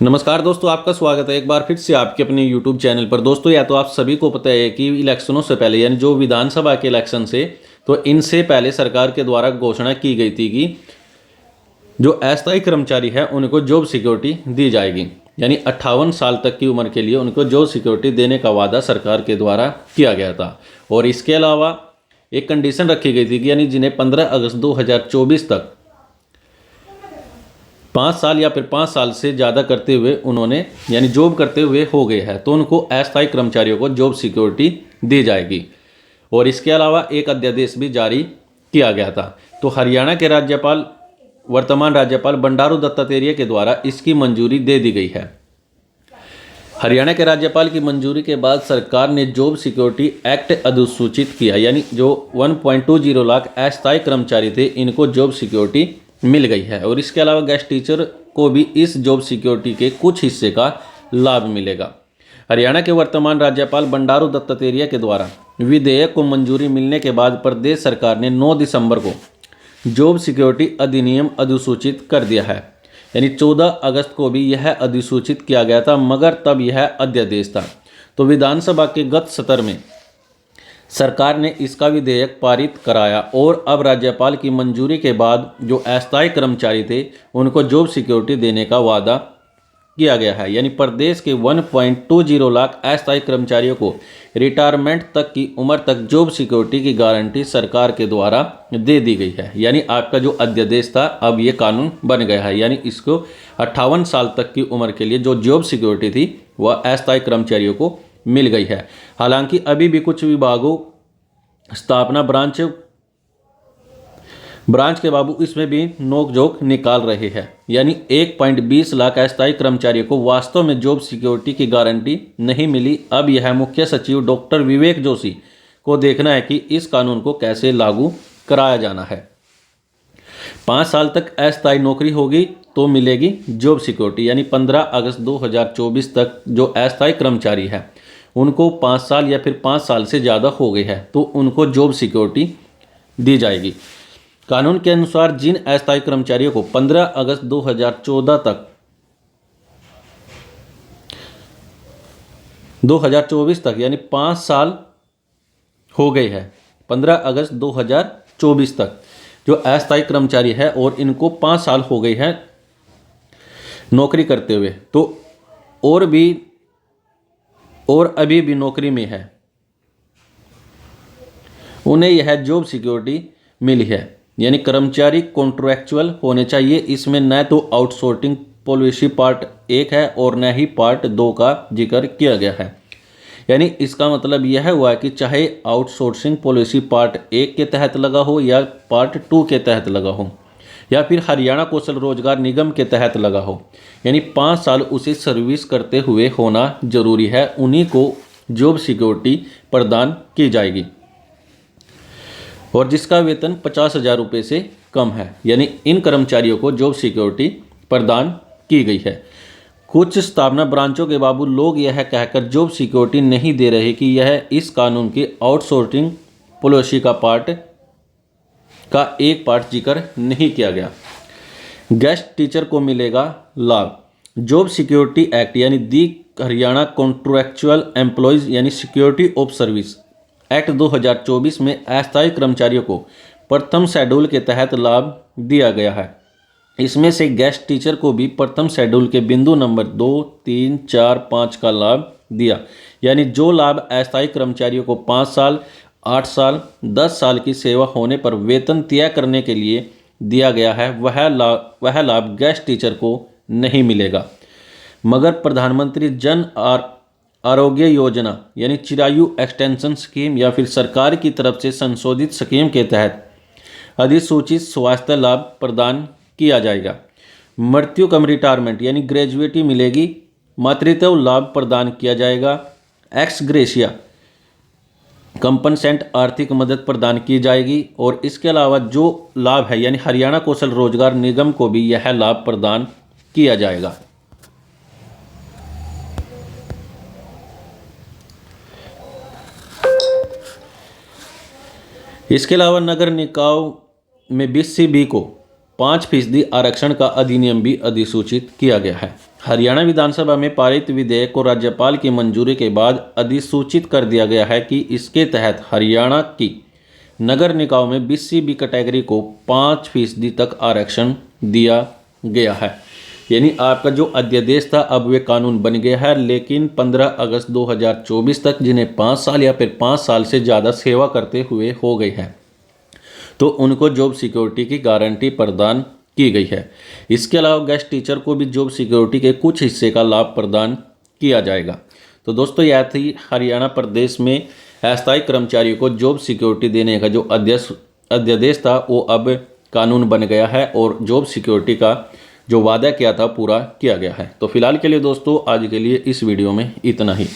नमस्कार दोस्तों, आपका स्वागत है एक बार फिर से आपके अपने YouTube चैनल पर। दोस्तों, या तो आप सभी को पता है कि इलेक्शनों से पहले यानी जो विधानसभा के इलेक्शन से तो इनसे पहले सरकार के द्वारा घोषणा की गई थी कि जो अस्थायी कर्मचारी है उनको जॉब सिक्योरिटी दी जाएगी। यानी 58 साल तक की उम्र के लिए उनको जॉब सिक्योरिटी देने का वादा सरकार के द्वारा किया गया था। और इसके अलावा एक कंडीशन रखी गई थी कि यानी जिन्हें 15 अगस्त 2024 तक 5 साल या फिर 5 साल से ज़्यादा करते हुए उन्होंने यानी जॉब करते हुए हो गए हैं तो उनको अस्थायी कर्मचारियों को जॉब सिक्योरिटी दी जाएगी। और इसके अलावा एक अध्यादेश भी जारी किया गया था। तो हरियाणा के राज्यपाल वर्तमान राज्यपाल बंडारू दत्तात्रेय के द्वारा इसकी मंजूरी दे दी गई है। हरियाणा के राज्यपाल की मंजूरी के बाद सरकार ने जॉब सिक्योरिटी एक्ट अधिसूचित किया। यानी जो 1.20 लाख अस्थायी कर्मचारी थे इनको जॉब सिक्योरिटी मिल गई है। और इसके अलावा गेस्ट टीचर को भी इस जॉब सिक्योरिटी के कुछ हिस्से का लाभ मिलेगा। हरियाणा के वर्तमान राज्यपाल बंडारू दत्तात्रेय के द्वारा विधेयक को मंजूरी मिलने के बाद प्रदेश सरकार ने 9 दिसंबर को जॉब सिक्योरिटी अधिनियम अधिसूचित कर दिया है। यानी 14 अगस्त को भी यह अधिसूचित किया गया था, मगर तब यह अध्यादेश था। तो विधानसभा के गत सत्र में सरकार ने इसका विधेयक पारित कराया और अब राज्यपाल की मंजूरी के बाद जो अस्थायी कर्मचारी थे उनको जॉब सिक्योरिटी देने का वादा किया गया है। यानी प्रदेश के 1.20 लाख अस्थायी कर्मचारियों को रिटायरमेंट तक की उम्र तक जॉब सिक्योरिटी की गारंटी सरकार के द्वारा दे दी गई है। यानी आपका जो अध्यादेश था अब ये कानून बन गया है। यानी इसको 58 साल तक की उम्र के लिए जो जॉब सिक्योरिटी थी वह अस्थायी कर्मचारियों को मिल गई है। हालांकि अभी भी कुछ विभागों स्थापना ब्रांच के बाबू इसमें भी नोकझोंक निकाल रहे हैं। यानी 1.20 लाख अस्थायी कर्मचारियों को वास्तव में जॉब सिक्योरिटी की गारंटी नहीं मिली। अब यह मुख्य सचिव डॉक्टर विवेक जोशी को देखना है कि इस कानून को कैसे लागू कराया जाना है। 5 साल तक अस्थायी नौकरी होगी तो मिलेगी जॉब सिक्योरिटी। यानी 15 अगस्त 2024 तक जो अस्थायी कर्मचारी है उनको 5 साल या फिर 5 साल से ज़्यादा हो गए हैं तो उनको जॉब सिक्योरिटी दी जाएगी। कानून के अनुसार जिन अस्थायी कर्मचारियों को 15 अगस्त 2024 तक यानी 5 साल हो गए हैं, 15 अगस्त 2024 तक जो अस्थायी कर्मचारी है और इनको 5 साल हो गए हैं नौकरी करते हुए तो और अभी भी नौकरी में है, उन्हें यह जॉब सिक्योरिटी मिली है। यानी कर्मचारी कॉन्ट्रैक्चुअल होने चाहिए। इसमें न तो आउटसोर्सिंग पॉलिसी पार्ट 1 है और न ही पार्ट 2 का जिक्र किया गया है। यानी इसका मतलब यह हुआ कि चाहे आउटसोर्सिंग पॉलिसी पार्ट 1 के तहत लगा हो या पार्ट 2 के तहत लगा हो या फिर हरियाणा कौशल रोजगार निगम के तहत लगा हो, यानी 5 साल उसे सर्विस करते हुए होना जरूरी है, उन्हीं को जॉब सिक्योरिटी प्रदान की जाएगी। और जिसका वेतन 50,000 रुपये से कम है, यानी इन कर्मचारियों को जॉब सिक्योरिटी प्रदान की गई है। कुछ स्थापना ब्रांचों के बाबू लोग यह कहकर जॉब सिक्योरिटी नहीं दे रहे कि यह इस कानून की आउटसोर्सिंग पॉलिसी का एक पार्ट जिक्र नहीं किया गया। गेस्ट टीचर को मिलेगा लाभ। जॉब सिक्योरिटी एक्ट यानी दी हरियाणा कॉन्ट्रैक्चुअल एम्प्लॉयज यानी सिक्योरिटी ऑफ सर्विस एक्ट 2024 में अस्थायी कर्मचारियों को प्रथम शेड्यूल के तहत लाभ दिया गया है। इसमें से गेस्ट टीचर को भी प्रथम शेड्यूल के बिंदु नंबर 2, 3, 4, 5 का लाभ दिया। यानी जो लाभ अस्थायी कर्मचारियों को 5 साल, 8 साल, 10 साल की सेवा होने पर वेतन तय करने के लिए दिया गया है वह लाभ गेस्ट टीचर को नहीं मिलेगा। मगर प्रधानमंत्री जन आरोग्य योजना यानी चिरायु एक्सटेंशन स्कीम या फिर सरकार की तरफ से संशोधित स्कीम के तहत अधिसूचित स्वास्थ्य लाभ प्रदान किया जाएगा। मृत्यु कम रिटायरमेंट यानी ग्रेजुएटी मिलेगी। मातृत्व लाभ प्रदान किया जाएगा। एक्स ग्रेशिया कंपनसेंट आर्थिक मदद प्रदान की जाएगी। और इसके अलावा जो लाभ है यानी हरियाणा कौशल रोजगार निगम को भी यह लाभ प्रदान किया जाएगा। इसके अलावा नगर निकाय में BCB को 5% आरक्षण का अधिनियम भी अधिसूचित किया गया है। हरियाणा विधानसभा में पारित विधेयक को राज्यपाल की मंजूरी के बाद अधिसूचित कर दिया गया है कि इसके तहत हरियाणा की नगर निकायों में BC कैटेगरी को 5% तक आरक्षण दिया गया है। यानी आपका जो अध्यादेश था अब वे कानून बन गया है, लेकिन 15 अगस्त 2024 तक जिन्हें 5 साल या फिर 5 साल से ज़्यादा सेवा करते हुए हो गई है तो उनको जॉब सिक्योरिटी की गारंटी प्रदान की गई है। इसके अलावा गेस्ट टीचर को भी जॉब सिक्योरिटी के कुछ हिस्से का लाभ प्रदान किया जाएगा। तो दोस्तों यह थी हरियाणा प्रदेश में अस्थायी कर्मचारियों को जॉब सिक्योरिटी देने का जो अध्यादेश था वो अब कानून बन गया है और जॉब सिक्योरिटी का जो वादा किया था पूरा किया गया है। तो फिलहाल के लिए दोस्तों आज के लिए इस वीडियो में इतना ही।